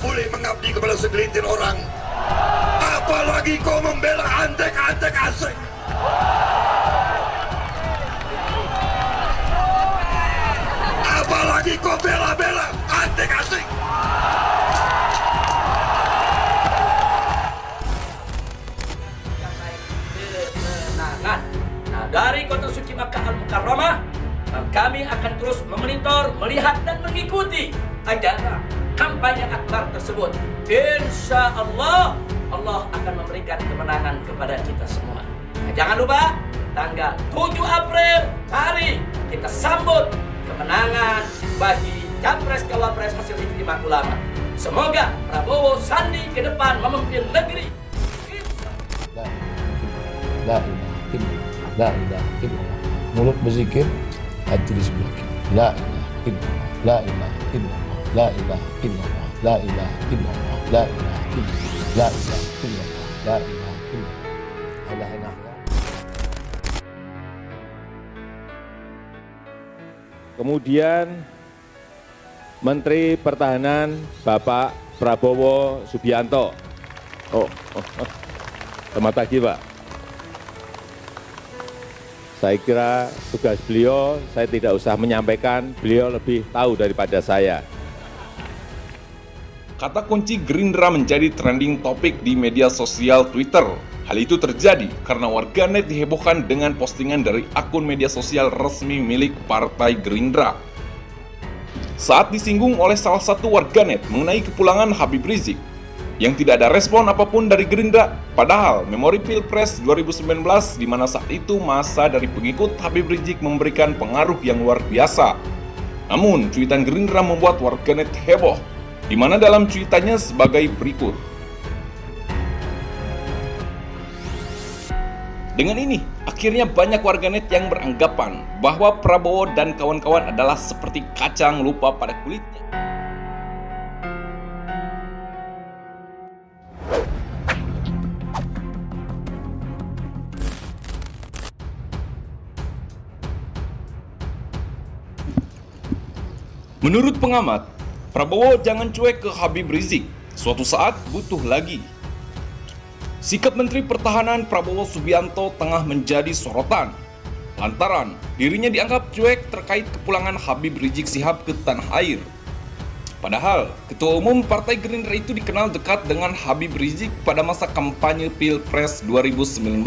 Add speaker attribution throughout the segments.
Speaker 1: boleh mengabdi kepada segelintir orang. Apalagi kau membela antek-antek asing. Apalagi kau bela-bela antek asing.
Speaker 2: Kemenangan. Nah, dari kota suci Makkah Al-Mukarramah, kami akan terus memonitor, melihat dan mengikuti acara kampanye akbar tersebut. Insya Allah, Allah akan memberikan kemenangan kepada kita semua. Nah, jangan lupa, tanggal 7 April, hari kita sambut kemenangan bagi Capres Cawapres hasil ijtima ulama. Semoga Prabowo Sandi ke depan memimpin negeri.
Speaker 3: La ilaha illallah, la ilaha illallah. Mulut berzikir, hati di sebelah kiri. La ilaha illallah, la ilaha illallah, la ilaha illallah, la ilaha illallah, la ilaha illallah, la ilaha illallah, la ilaha illallah. La ilaha illallah.
Speaker 4: Kemudian Menteri Pertahanan Bapak Prabowo Subianto. Selamat pagi Pak. Saya kira tugas beliau saya tidak usah menyampaikan, beliau lebih tahu daripada saya.
Speaker 5: Kata kunci Gerindra menjadi trending topik di media sosial Twitter. Hal itu terjadi karena warganet dihebohkan dengan postingan dari akun media sosial resmi milik Partai Gerindra. Saat disinggung oleh salah satu warganet mengenai kepulangan Habib Rizik, yang tidak ada respon apapun dari Gerindra, padahal memori Pilpres 2019 di mana saat itu masa dari pengikut Habib Rizik memberikan pengaruh yang luar biasa. Namun, cuitan Gerindra membuat warganet heboh, di mana dalam cuitannya sebagai berikut. Dengan ini, akhirnya banyak warganet yang beranggapan bahwa Prabowo dan kawan-kawan adalah seperti kacang lupa pada kulitnya. Menurut pengamat, Prabowo jangan cuek ke Habib Rizik, suatu saat butuh lagi. Sikap Menteri Pertahanan Prabowo Subianto tengah menjadi sorotan, lantaran dirinya dianggap cuek terkait kepulangan Habib Rizik Syihab ke tanah air. Padahal, Ketua Umum Partai Gerindra itu dikenal dekat dengan Habib Rizik pada masa kampanye Pilpres 2019.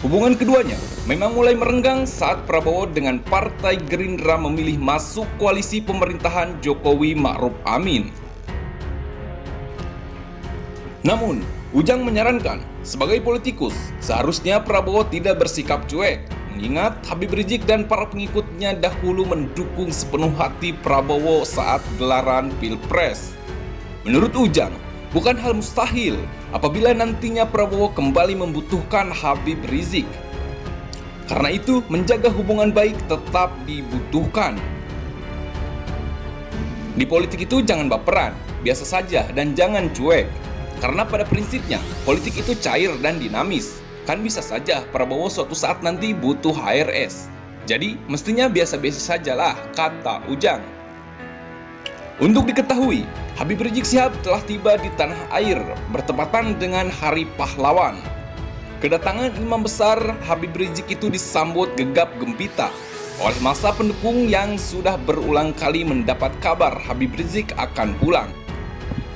Speaker 5: Hubungan keduanya memang mulai merenggang saat Prabowo dengan Partai Gerindra memilih masuk koalisi pemerintahan Jokowi Ma'ruf Amin. Namun, Ujang menyarankan, sebagai politikus, seharusnya Prabowo tidak bersikap cuek, mengingat Habib Rizik dan para pengikutnya dahulu mendukung sepenuh hati Prabowo saat gelaran Pilpres. Menurut Ujang, bukan hal mustahil apabila nantinya Prabowo kembali membutuhkan Habib Rizik. Karena itu, menjaga hubungan baik tetap dibutuhkan. Di politik itu jangan baperan, biasa saja dan jangan cuek. Karena pada prinsipnya, politik itu cair dan dinamis. Kan bisa saja Prabowo suatu saat nanti butuh HRS. Jadi, mestinya biasa-biasa sajalah, kata Ujang. Untuk diketahui, Habib Rizik Syihab telah tiba di tanah air bertepatan dengan Hari Pahlawan. Kedatangan imam besar Habib Rizik itu disambut gegap gempita oleh massa pendukung yang sudah berulang kali mendapat kabar Habib Rizik akan pulang.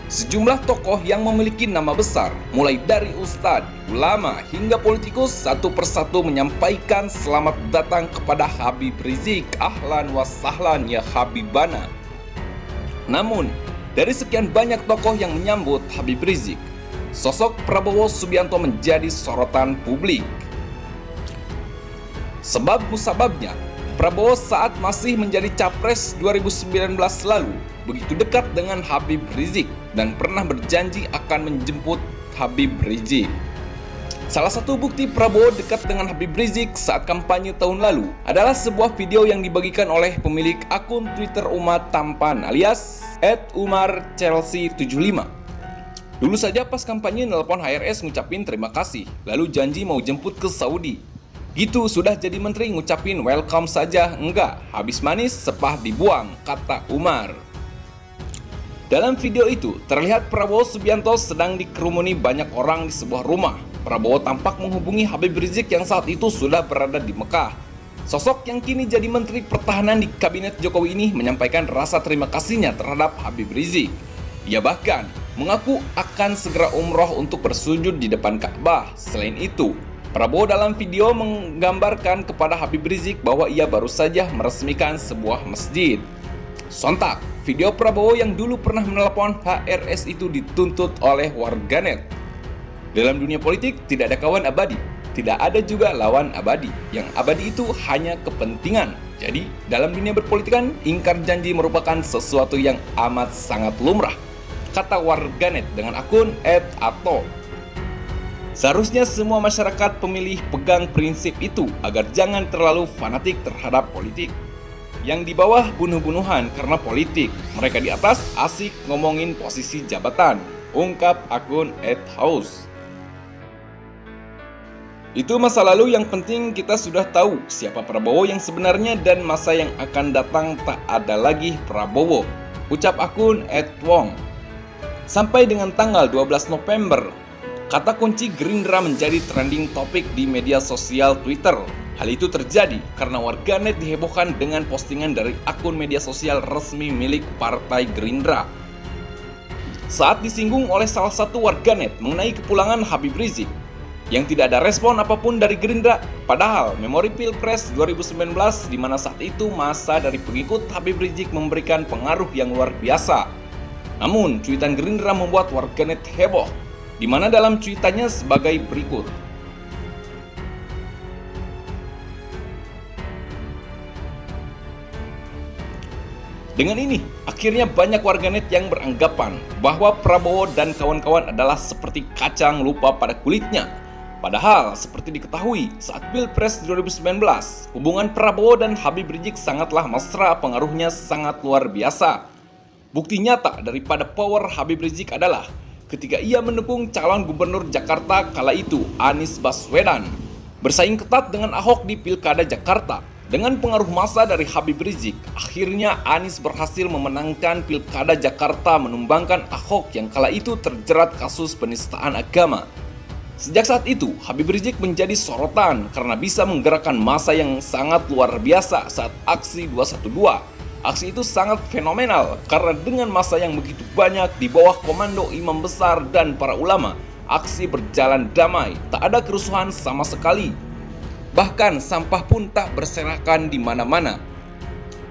Speaker 5: Sejumlah tokoh yang memiliki nama besar, mulai dari ustadz, ulama, hingga politikus, satu persatu menyampaikan selamat datang kepada Habib Rizik. Ahlan wa sahlan ya Habibana. Namun, dari sekian banyak tokoh yang menyambut Habib Rizik, sosok Prabowo Subianto menjadi sorotan publik. Sebab musababnya, Prabowo saat masih menjadi Capres 2019 lalu begitu dekat dengan Habib Rizik dan pernah berjanji akan menjemput Habib Rizik. Salah satu bukti Prabowo dekat dengan Habib Rizik saat kampanye tahun lalu adalah sebuah video yang dibagikan oleh pemilik akun Twitter Umat Tampan alias @umarchelsea75. Dulu saja pas kampanye nelpon HRS ngucapin terima kasih, lalu janji mau jemput ke Saudi. Gitu sudah jadi menteri ngucapin welcome saja, enggak, habis manis sepah dibuang, kata Umar. Dalam video itu, terlihat Prabowo Subianto sedang dikerumuni banyak orang di sebuah rumah. Prabowo tampak menghubungi Habib Rizik yang saat itu sudah berada di Mekah. Sosok yang kini jadi Menteri Pertahanan di Kabinet Jokowi ini menyampaikan rasa terima kasihnya terhadap Habib Rizik. Ia bahkan mengaku akan segera umroh untuk bersujud di depan Ka'bah. Selain itu, Prabowo dalam video menggambarkan kepada Habib Rizik bahwa ia baru saja meresmikan sebuah masjid. Sontak, video Prabowo yang dulu pernah menelepon HRS itu dituntut oleh warganet. Dalam dunia politik tidak ada kawan abadi, tidak ada juga lawan abadi. Yang abadi itu hanya kepentingan. Jadi, dalam dunia berpolitikan, ingkar janji merupakan sesuatu yang amat sangat lumrah, kata warganet dengan akun @ato. Seharusnya semua masyarakat pemilih pegang prinsip itu agar jangan terlalu fanatik terhadap politik. Yang di bawah bunuh-bunuhan karena politik, mereka di atas asik ngomongin posisi jabatan, ungkap akun @house. Itu masa lalu, yang penting kita sudah tahu siapa Prabowo yang sebenarnya dan masa yang akan datang tak ada lagi Prabowo, ucap akun @wong. Sampai dengan tanggal 12 November, kata kunci Gerindra menjadi trending topik di media sosial Twitter. Hal itu terjadi karena warganet dihebohkan dengan postingan dari akun media sosial resmi milik Partai Gerindra. Saat disinggung oleh salah satu warganet mengenai kepulangan Habib Rizik, yang tidak ada respon apapun dari Gerindra, padahal memori Pilpres 2019 di mana saat itu masa dari pengikut Habib Rizik memberikan pengaruh yang luar biasa. Namun, cuitan Gerindra membuat warganet heboh, di mana dalam cuitannya sebagai berikut. Dengan ini, akhirnya banyak warganet yang beranggapan bahwa Prabowo dan kawan-kawan adalah seperti kacang lupa pada kulitnya. Padahal, seperti diketahui, saat Pilpres 2019, hubungan Prabowo dan Habib Rizik sangatlah mesra, pengaruhnya sangat luar biasa. Bukti nyata daripada power Habib Rizik adalah ketika ia mendukung calon gubernur Jakarta kala itu, Anies Baswedan, bersaing ketat dengan Ahok di Pilkada Jakarta. Dengan pengaruh massa dari Habib Rizik, akhirnya Anies berhasil memenangkan Pilkada Jakarta, menumbangkan Ahok yang kala itu terjerat kasus penistaan agama. Sejak saat itu, Habib Rizik menjadi sorotan karena bisa menggerakkan massa yang sangat luar biasa saat aksi 212. Aksi itu sangat fenomenal karena dengan massa yang begitu banyak di bawah komando imam besar dan para ulama, aksi berjalan damai, tak ada kerusuhan sama sekali. Bahkan sampah pun tak berserakan di mana-mana.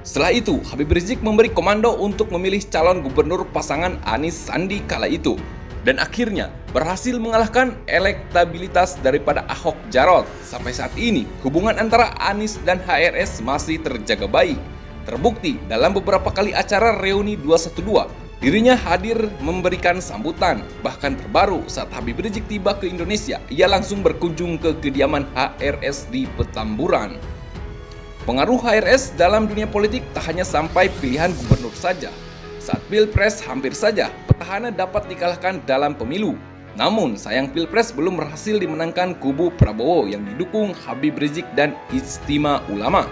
Speaker 5: Setelah itu, Habib Rizik memberi komando untuk memilih calon gubernur pasangan Anies Sandi kala itu. Dan akhirnya berhasil mengalahkan elektabilitas daripada Ahok Jarot. Sampai saat ini, hubungan antara Anies dan HRS masih terjaga baik. Terbukti dalam beberapa kali acara reuni 212, dirinya hadir memberikan sambutan. Bahkan terbaru saat Habib Rizik tiba ke Indonesia, ia langsung berkunjung ke kediaman HRS di Petamburan. Pengaruh HRS dalam dunia politik tak hanya sampai pilihan gubernur saja. Saat Pilpres hampir saja petahana dapat dikalahkan dalam pemilu. Namun sayang Pilpres belum berhasil dimenangkan kubu Prabowo yang didukung Habib Rizik dan Ijtima Ulama.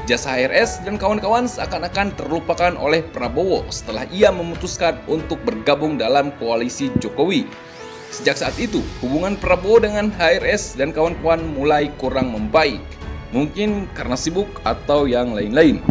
Speaker 5: Jasa HRS dan kawan-kawan seakan-akan terlupakan oleh Prabowo setelah ia memutuskan untuk bergabung dalam koalisi Jokowi. Sejak saat itu, hubungan Prabowo dengan HRS dan kawan-kawan mulai kurang membaik. Mungkin karena sibuk atau yang lain-lain.